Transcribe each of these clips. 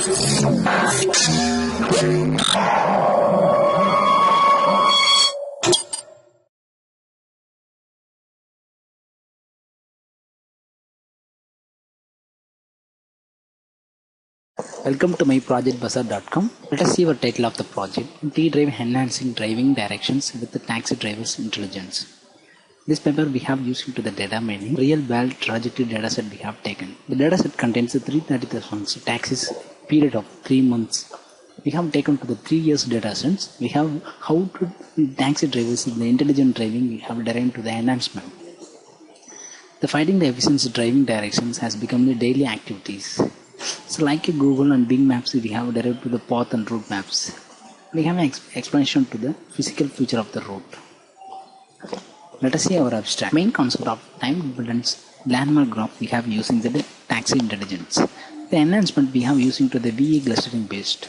Welcome to my projectbazaar.com. Let us see our title of the project: T-Drive Enhancing Driving Directions with the Taxi Driver's Intelligence. This paper we have used into the data mining, real world trajectory dataset we have taken. The dataset contains 330,000 taxis period of 3 months. We have taken to the 3 years datasets. We have how to taxi drivers in the intelligent driving we have derived to the enhancement. The finding the efficient driving directions has become the daily activities. So like Google and Bing Maps, we have derived to the path and route maps. We have an explanation to the physical feature of the route. Let us see our abstract. Main concept of time dependence landmark graph we have using the taxi intelligence. The enhancement we have using to the VE clustering based.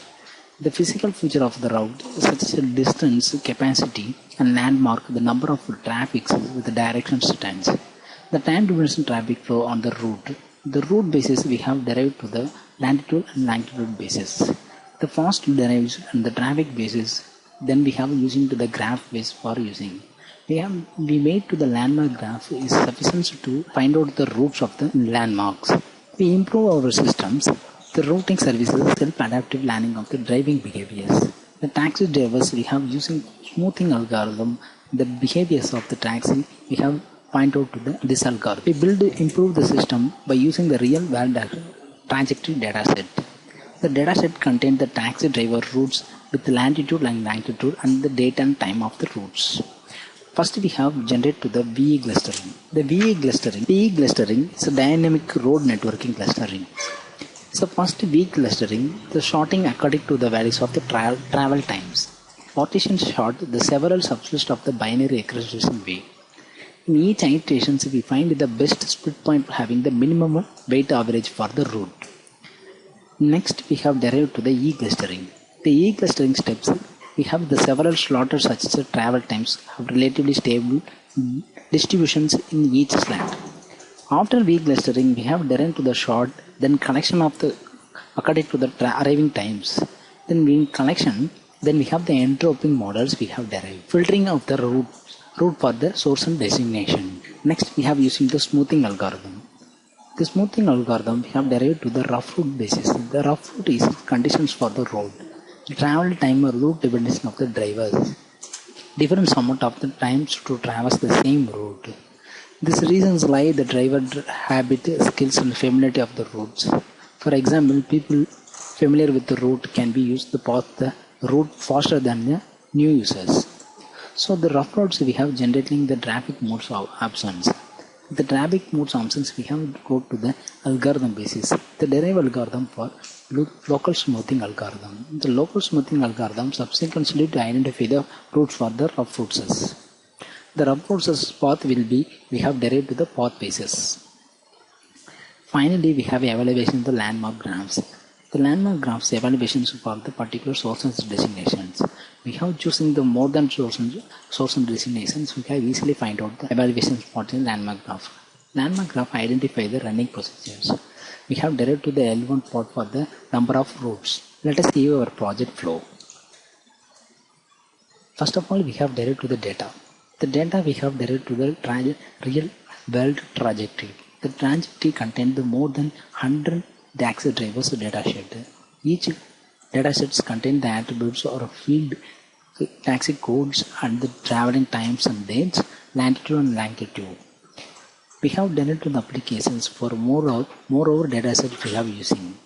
The physical feature of the route such as distance, capacity and landmark, the number of traffics with the direction stands. The time dependent traffic flow on the route. The route basis we have derived to the latitude and longitude basis. The fast derives and the traffic basis, then we have using to the graph base for using. We made to the landmark graph is sufficient to find out the routes of the landmarks. We improve our systems. The routing services self-adaptive learning of the driving behaviors. The taxi drivers we have using smoothing algorithm. The behaviors of the taxi we have point out to this algorithm. We improve the system by using the real world trajectory dataset. The dataset contains the taxi driver routes with the latitude and longitude and the date and time of the routes. First we have generate to the VE clustering. The VE clustering is a dynamic road networking clustering. So first VE clustering, the sorting according to the values of the travel times. Partition sort the several subsets of the binary acceleration way. In each iteration, we find the best split point having the minimum weight average for the route. Next, we have derived to the E-clustering. The E-clustering steps, we have the several slotters such as travel times have relatively stable distributions in each slant. After E-clustering, we have derived to the sort, then collection of the according to the arriving times. Then in collection, then we have the entroping models we have derived. Filtering of the route for the source and destination. Next we have using the smoothing algorithm. The smoothing algorithm we have derived to the rough route basis. The rough route is conditions for the road. The travel time or route dependence of the drivers. Different amount of the times to traverse the same route. These reasons lie the driver habit, skills and familiarity of the routes. For example, people familiar with the route can be used to pass the route faster than the new users. So the rough routes we have generating the traffic modes options. The traffic modes options we have go to the algorithm basis. The derive algorithm for local smoothing algorithm. The local smoothing algorithm subsequently to identify the routes for the rough routes. The rough routes path will be we have derived to the path basis. Finally, we have evaluation of the landmark graphs. The landmark graphs evaluations for the particular sources and destinations. We have choosing the more than source and destinations. We can easily find out the evaluations for the landmark graph. Landmark graph identify the running procedures. We have derived to the L1 part for the number of routes. Let us see our project flow. First of all, we have derived to the data. The data we have derived to the real world trajectory. The trajectory contains the more than 100 taxi drivers dataset. Each datasets contain the attributes or field taxi codes and the traveling times and dates, latitude and longitude. We have derived to the applications for moreover datasets we have using.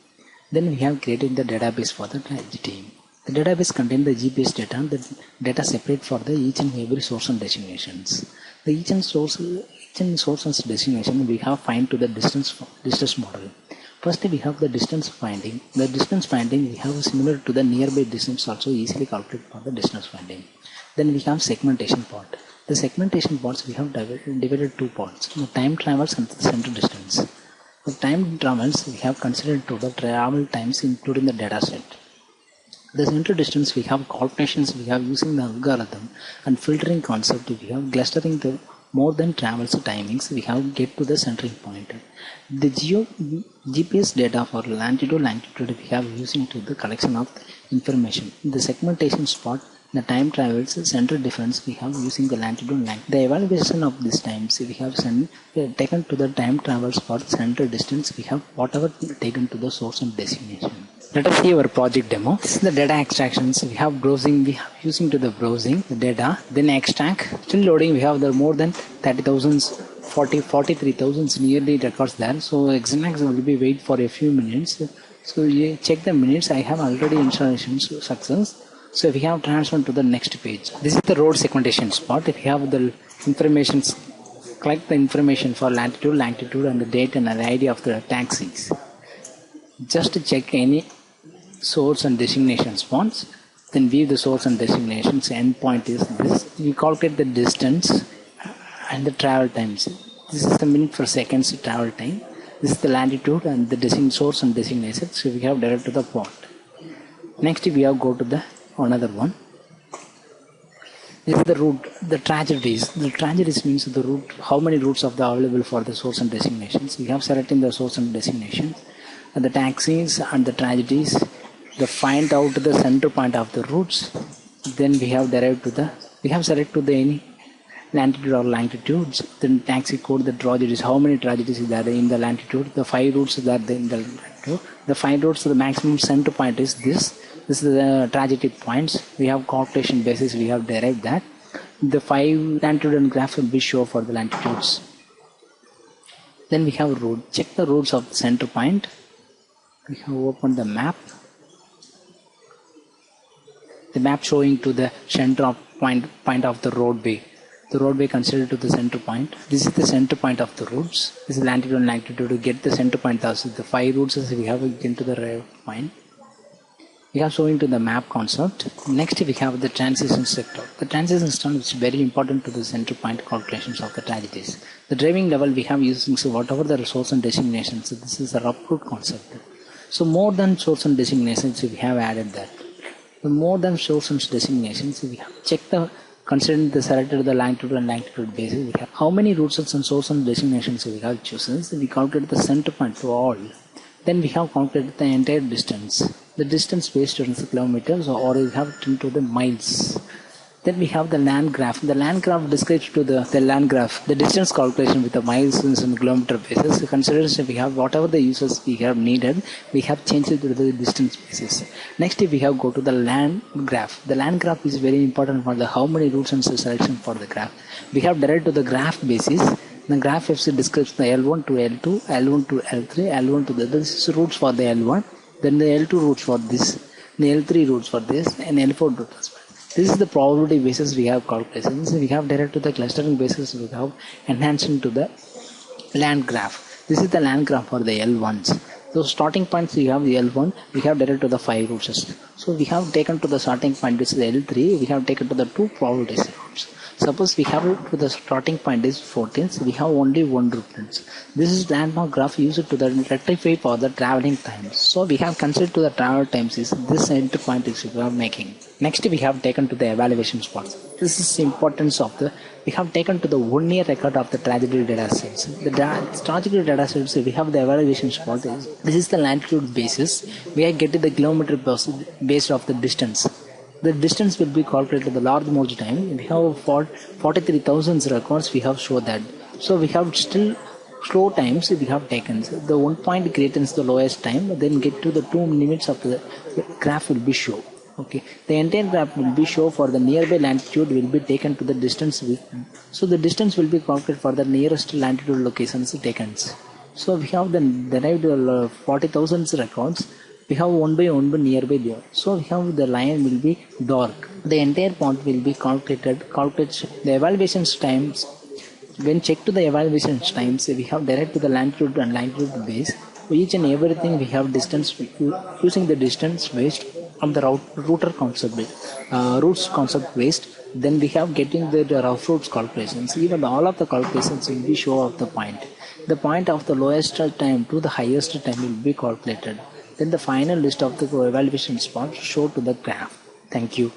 Then we have created the database for the trajectory. The database contains the GPS data and the data separate for the each and every source and destinations. The each and source and destination we have find to the distance model. First we have the distance finding. The distance finding we have similar to the nearby distance also easily calculate for the distance finding. Then we have segmentation part. The segmentation parts we have divided two parts. The time travels and the center distance. The time travels we have considered to the travel times including the data set. The center distance we have calculations we have using the algorithm and filtering concept we have clustering the more than travels timings, we have get to the centering point. The GPS data for longitude we have using to the collection of information. The segmentation spot, the time travels center difference we have using the longitude. The evaluation of these times we have taken to the time travel spot center distance we have whatever taken to the source and destination. Let us see our project demo. This is the data extractions. We have browsing. We have using to the browsing the data. Then extract. Still loading. We have the more than 30,000, 43,000 nearly records there. So extract will be wait for a few minutes. So you check the minutes. I have already installation success. So we have transferred to the next page. This is the road segmentation spot. If you have the information, collect the information for latitude, longitude, and the date and the ID of the taxis. Just to check any source and destination spots, then view the source and destinations. Endpoint is this. We calculate the distance and the travel times. This is the minute per seconds travel time. This is the latitude and the source and destination. So we have direct to the point. Next we have go to the another one. This is the route, the tragedies. The tragedies means the route, how many routes are available for the source and destinations. We have selecting the source and destinations. And the taxis and the tragedies, the find out the center point of the routes. Then we have derived to the, we have select to the any latitude or longitudes. Then taxi code the tragedies, how many tragedies is there in the latitude, the 5 routes that in the latitude. The 5 routes, the maximum center point is this. This is the tragedy points. We have calculation basis, we have derived that. The 5 latitude and graph will be shown for the latitudes. Then we have route. Check the routes of the center point. We have opened the map. The map showing to the center of point of the roadway. The roadway considered to the center point. This is the center point of the routes. This is latitude and longitude to get the center point. Also, the 5 routes we have into the point. We have showing to the map concept. Next we have the transition sector. The transition sector is very important to the center point calculations of the tragedies. The driving level we have using so whatever the source and destinations. So this is a rough route concept. So more than source and destinations we have added that. The more than source and destinations we have checked the considering the selected the longitude and longitude basis. We have how many routes and source and destinations we have chosen. So we calculate the center point to all. Then we have calculated the entire distance. The distance based on the kilometers or we have it into the miles. Then we have the land graph. The land graph describes to the land graph the distance calculation with the miles and kilometer basis. So considers we have whatever the uses we have needed, we have changed it to the distance basis. Next we have go to the land graph. The land graph is very important for the how many routes and selection for the graph. We have derived to the graph basis. The graph FC describes the L1 to L2, L1 to L3, L1 to this is routes for the L1, then the L2 routes for this, the L3 routes for this, and L4 routes. This is the probability basis we have calculations. We have derived to the clustering basis we have enhancing to the land graph. This is the land graph for the L1s. So starting points we have the L1, we have derived to the 5 routes. So we have taken to the starting point which is the L3, we have taken to the 2 probability routes. Suppose we have it to the starting point is 14, so we have only 1 route. This is landmark graph used to the rectify for the traveling times. So we have considered to the travel times is this center point is we are making. Next we have taken to the evaluation spots. This is the importance of the, we have taken to the 1 year record of the tragedy data sets. The tragedy data sets we have the evaluation spot is, this is the latitude basis. We are getting the kilometer based of the distance. The distance will be calculated the large merge time. We have 43,000 records we have shown that. So we have still slow times we have taken. So the 1 point greatens the lowest time, then get to the 2 limits of the graph will be shown. Okay, the entire graph will be shown for the nearby latitude will be taken to the distance. So the distance will be calculated for the nearest latitude locations taken. So we have then derived 40,000 records. We have 1 by 1 by nearby there. So we have the line will be dark. The entire point will be calculated the evaluations times. When checked to the evaluations times, we have derived to the longitude and longitude base. For each and everything we have distance using the distance based on the router concept, routes concept based. Then we have getting the rough routes calculations. Even all of the calculations will be show of the point. The point of the lowest time to the highest time will be calculated. Then the final list of the evaluation spots show to the graph. Thank you.